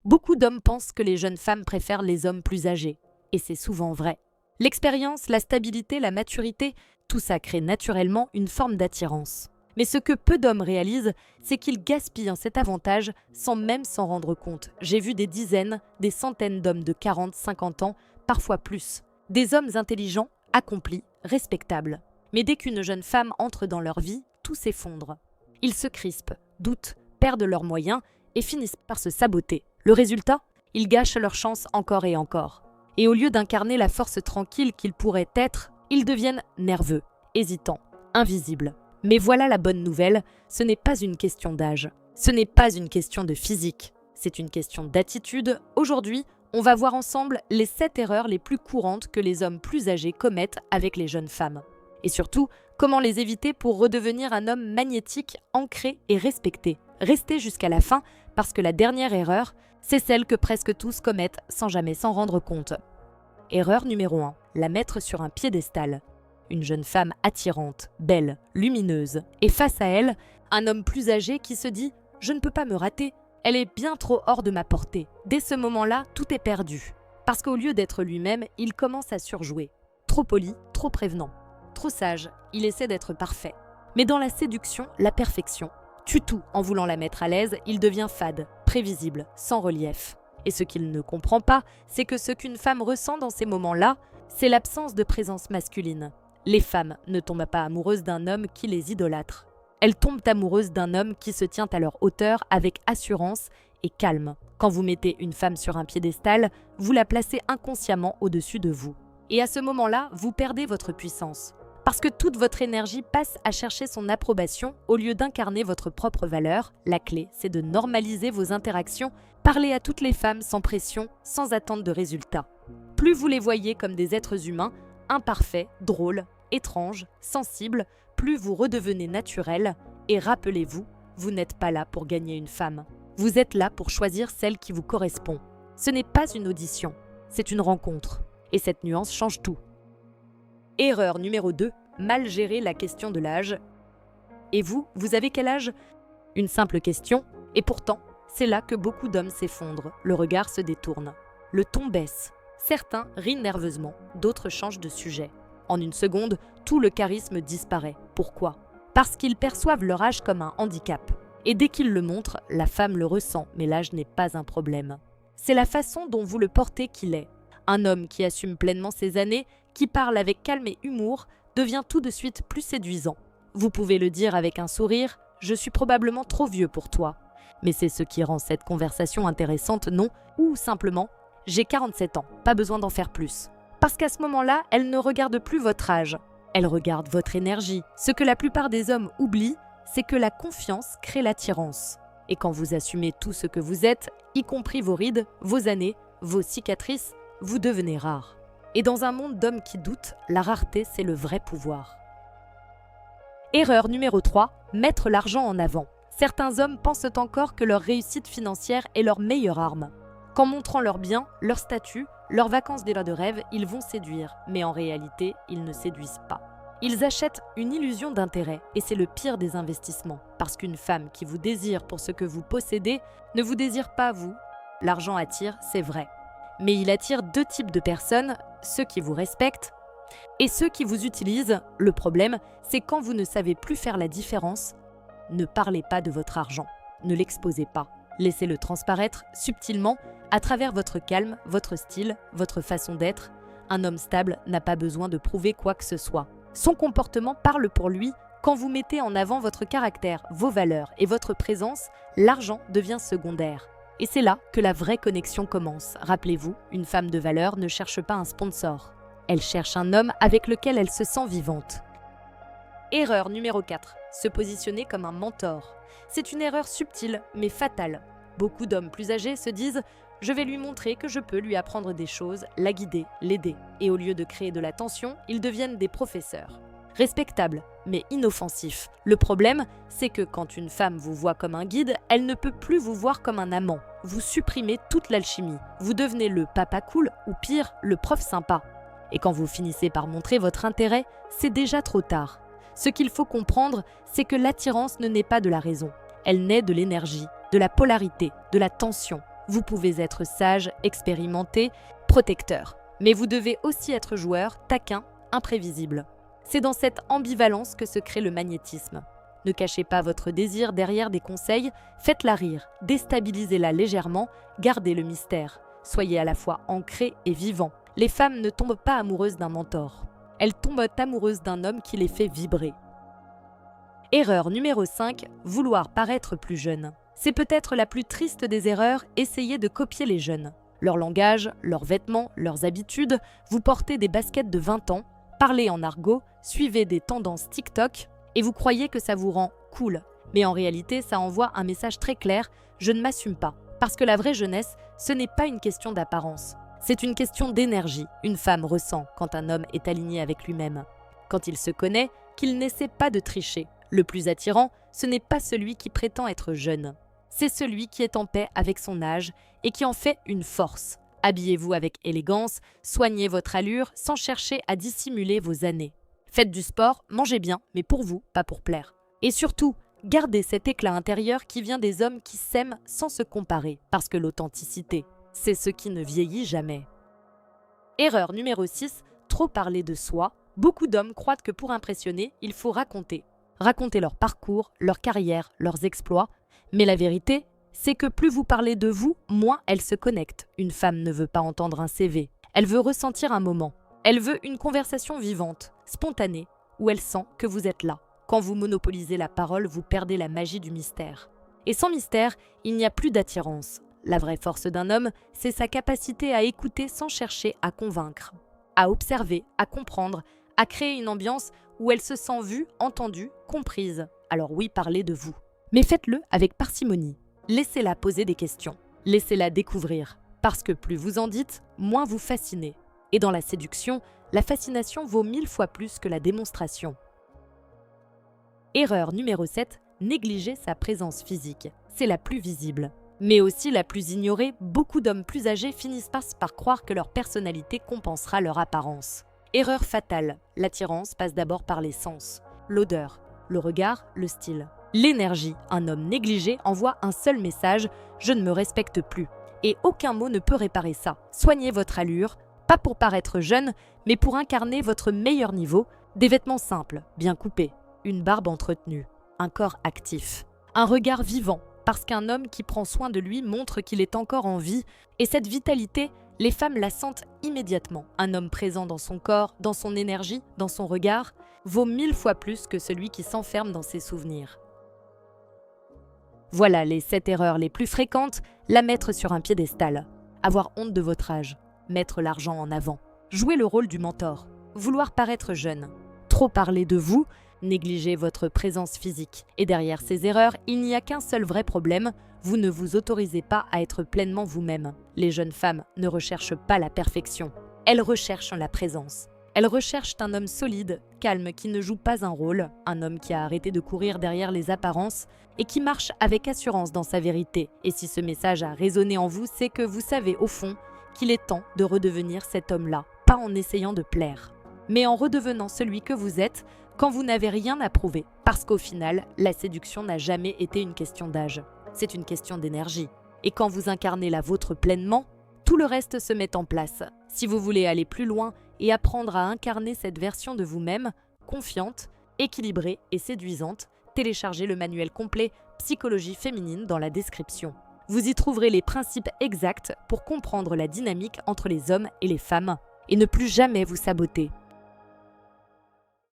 Beaucoup d'hommes pensent que les jeunes femmes préfèrent les hommes plus âgés. Et c'est souvent vrai. L'expérience, la stabilité, la maturité, tout ça crée naturellement une forme d'attirance. Mais ce que peu d'hommes réalisent, c'est qu'ils gaspillent cet avantage sans même s'en rendre compte. J'ai vu des dizaines, des centaines d'hommes de 40, 50 ans, parfois plus. Des hommes intelligents, accomplis, respectables. Mais dès qu'une jeune femme entre dans leur vie, tout s'effondre. Ils se crispent, doutent, perdent leurs moyens et finissent par se saboter. Le résultat ? Ils gâchent leur chance encore et encore. Et au lieu d'incarner la force tranquille qu'ils pourraient être, ils deviennent nerveux, hésitants, invisibles. Mais voilà la bonne nouvelle, ce n'est pas une question d'âge. Ce n'est pas une question de physique. C'est une question d'attitude. Aujourd'hui, on va voir ensemble les 7 erreurs les plus courantes que les hommes plus âgés commettent avec les jeunes femmes. Et surtout, comment les éviter pour redevenir un homme magnétique, ancré et respecté. Restez jusqu'à la fin, parce que la dernière erreur, c'est celle que presque tous commettent sans jamais s'en rendre compte. Erreur numéro 1, la mettre sur un piédestal. Une jeune femme attirante, belle, lumineuse. Et face à elle, un homme plus âgé qui se dit « Je ne peux pas me rater, elle est bien trop hors de ma portée ». Dès ce moment-là, tout est perdu. Parce qu'au lieu d'être lui-même, il commence à surjouer. Trop poli, trop prévenant. Trop sage, il essaie d'être parfait. Mais dans la séduction, la perfection tue tout. En voulant la mettre à l'aise, il devient fade, prévisible, sans relief. Et ce qu'il ne comprend pas, c'est que ce qu'une femme ressent dans ces moments-là, c'est l'absence de présence masculine. Les femmes ne tombent pas amoureuses d'un homme qui les idolâtre. Elles tombent amoureuses d'un homme qui se tient à leur hauteur avec assurance et calme. Quand vous mettez une femme sur un piédestal, vous la placez inconsciemment au-dessus de vous. Et à ce moment-là, vous perdez votre puissance. Parce que toute votre énergie passe à chercher son approbation au lieu d'incarner votre propre valeur. La clé, c'est de normaliser vos interactions, parler à toutes les femmes sans pression, sans attente de résultats. Plus vous les voyez comme des êtres humains, imparfaits, drôles, étranges, sensibles, plus vous redevenez naturel. Et rappelez-vous, vous n'êtes pas là pour gagner une femme. Vous êtes là pour choisir celle qui vous correspond. Ce n'est pas une audition, c'est une rencontre. Et cette nuance change tout. Erreur numéro 2, mal gérer la question de l'âge. Et vous avez quel âge ? Une simple question, et pourtant, c'est là que beaucoup d'hommes s'effondrent, le regard se détourne. Le ton baisse. Certains rient nerveusement, d'autres changent de sujet. En une seconde, tout le charisme disparaît. Pourquoi ? Parce qu'ils perçoivent leur âge comme un handicap. Et dès qu'ils le montrent, la femme le ressent, mais l'âge n'est pas un problème. C'est la façon dont vous le portez qu'il est. Un homme qui assume pleinement ses années, qui parle avec calme et humour, devient tout de suite plus séduisant. Vous pouvez le dire avec un sourire « Je suis probablement trop vieux pour toi ». Mais c'est ce qui rend cette conversation intéressante, non ? Ou simplement « J'ai 47 ans, pas besoin d'en faire plus ». Parce qu'à ce moment-là, elle ne regarde plus votre âge. Elle regarde votre énergie. Ce que la plupart des hommes oublient, c'est que la confiance crée l'attirance. Et quand vous assumez tout ce que vous êtes, y compris vos rides, vos années, vos cicatrices, vous devenez rare. Et dans un monde d'hommes qui doutent, la rareté, c'est le vrai pouvoir. Erreur numéro 3, mettre l'argent en avant. Certains hommes pensent encore que leur réussite financière est leur meilleure arme. Qu'en montrant leurs biens, leur statut, leurs vacances d'élan de rêve, ils vont séduire. Mais en réalité, ils ne séduisent pas. Ils achètent une illusion d'intérêt, et c'est le pire des investissements. Parce qu'une femme qui vous désire pour ce que vous possédez ne vous désire pas vous. L'argent attire, c'est vrai. Mais il attire 2 types de personnes, ceux qui vous respectent et ceux qui vous utilisent. Le problème, c'est quand vous ne savez plus faire la différence, ne parlez pas de votre argent, ne l'exposez pas. Laissez-le transparaître subtilement à travers votre calme, votre style, votre façon d'être. Un homme stable n'a pas besoin de prouver quoi que ce soit. Son comportement parle pour lui. Quand vous mettez en avant votre caractère, vos valeurs et votre présence, l'argent devient secondaire. Et c'est là que la vraie connexion commence. Rappelez-vous, une femme de valeur ne cherche pas un sponsor. Elle cherche un homme avec lequel elle se sent vivante. Erreur numéro 4. Se positionner comme un mentor. C'est une erreur subtile, mais fatale. Beaucoup d'hommes plus âgés se disent « Je vais lui montrer que je peux lui apprendre des choses, la guider, l'aider ». Et au lieu de créer de la tension, ils deviennent des professeurs. Respectables, mais inoffensifs. Le problème, c'est que quand une femme vous voit comme un guide, elle ne peut plus vous voir comme un amant. Vous supprimez toute l'alchimie. Vous devenez le papa cool ou pire, le prof sympa. Et quand vous finissez par montrer votre intérêt, c'est déjà trop tard. Ce qu'il faut comprendre, c'est que l'attirance ne naît pas de la raison. Elle naît de l'énergie, de la polarité, de la tension. Vous pouvez être sage, expérimenté, protecteur. Mais vous devez aussi être joueur, taquin, imprévisible. C'est dans cette ambivalence que se crée le magnétisme. Ne cachez pas votre désir derrière des conseils, faites-la rire, déstabilisez-la légèrement, gardez le mystère. Soyez à la fois ancré et vivant. Les femmes ne tombent pas amoureuses d'un mentor. Elles tombent amoureuses d'un homme qui les fait vibrer. Erreur numéro 5, vouloir paraître plus jeune. C'est peut-être la plus triste des erreurs, essayez de copier les jeunes. Leur langage, leurs vêtements, leurs habitudes, vous portez des baskets de 20 ans, parlez en argot, suivez des tendances TikTok et vous croyez que ça vous rend cool. Mais en réalité, ça envoie un message très clair, je ne m'assume pas. Parce que la vraie jeunesse, ce n'est pas une question d'apparence. C'est une question d'énergie. Une femme ressent quand un homme est aligné avec lui-même. Quand il se connaît, qu'il n'essaie pas de tricher. Le plus attirant, ce n'est pas celui qui prétend être jeune. C'est celui qui est en paix avec son âge et qui en fait une force. Habillez-vous avec élégance, soignez votre allure sans chercher à dissimuler vos années. Faites du sport, mangez bien, mais pour vous, pas pour plaire. Et surtout, gardez cet éclat intérieur qui vient des hommes qui s'aiment sans se comparer, parce que l'authenticité, c'est ce qui ne vieillit jamais. Erreur numéro 6, trop parler de soi. Beaucoup d'hommes croient que pour impressionner, il faut raconter. Raconter leur parcours, leur carrière, leurs exploits. Mais la vérité, c'est que plus vous parlez de vous, moins elle se connecte. Une femme ne veut pas entendre un CV. Elle veut ressentir un moment. Elle veut une conversation vivante, spontanée, où elle sent que vous êtes là. Quand vous monopolisez la parole, vous perdez la magie du mystère. Et sans mystère, il n'y a plus d'attirance. La vraie force d'un homme, c'est sa capacité à écouter sans chercher à convaincre, à observer, à comprendre, à créer une ambiance où elle se sent vue, entendue, comprise. Alors oui, parlez de vous. Mais faites-le avec parcimonie. Laissez-la poser des questions. Laissez-la découvrir. Parce que plus vous en dites, moins vous fascinez. Et dans la séduction, la fascination vaut 1000 fois plus que la démonstration. Erreur numéro 7, négliger sa présence physique. C'est la plus visible. Mais aussi la plus ignorée, beaucoup d'hommes plus âgés finissent par croire que leur personnalité compensera leur apparence. Erreur fatale, l'attirance passe d'abord par les sens. L'odeur, le regard, le style. L'énergie, un homme négligé envoie un seul message, je ne me respecte plus. Et aucun mot ne peut réparer ça. Soignez votre allure, pas pour paraître jeune, mais pour incarner votre meilleur niveau, des vêtements simples, bien coupés, une barbe entretenue, un corps actif, un regard vivant, parce qu'un homme qui prend soin de lui montre qu'il est encore en vie, et cette vitalité, les femmes la sentent immédiatement. Un homme présent dans son corps, dans son énergie, dans son regard, vaut 1000 fois plus que celui qui s'enferme dans ses souvenirs. Voilà les 7 erreurs les plus fréquentes, la mettre sur un piédestal, avoir honte de votre âge, mettre l'argent en avant, jouer le rôle du mentor, vouloir paraître jeune, trop parler de vous, négliger votre présence physique. Et derrière ces erreurs, il n'y a qu'un seul vrai problème, vous ne vous autorisez pas à être pleinement vous-même. Les jeunes femmes ne recherchent pas la perfection, elles recherchent la présence. Elles recherchent un homme solide, calme, qui ne joue pas un rôle, un homme qui a arrêté de courir derrière les apparences et qui marche avec assurance dans sa vérité. Et si ce message a résonné en vous, c'est que vous savez au fond qu'il est temps de redevenir cet homme-là, pas en essayant de plaire, mais en redevenant celui que vous êtes quand vous n'avez rien à prouver. Parce qu'au final, la séduction n'a jamais été une question d'âge, c'est une question d'énergie. Et quand vous incarnez la vôtre pleinement, tout le reste se met en place. Si vous voulez aller plus loin et apprendre à incarner cette version de vous-même, confiante, équilibrée et séduisante, téléchargez le manuel complet Psychologie féminine dans la description. Vous y trouverez les principes exacts pour comprendre la dynamique entre les hommes et les femmes et ne plus jamais vous saboter.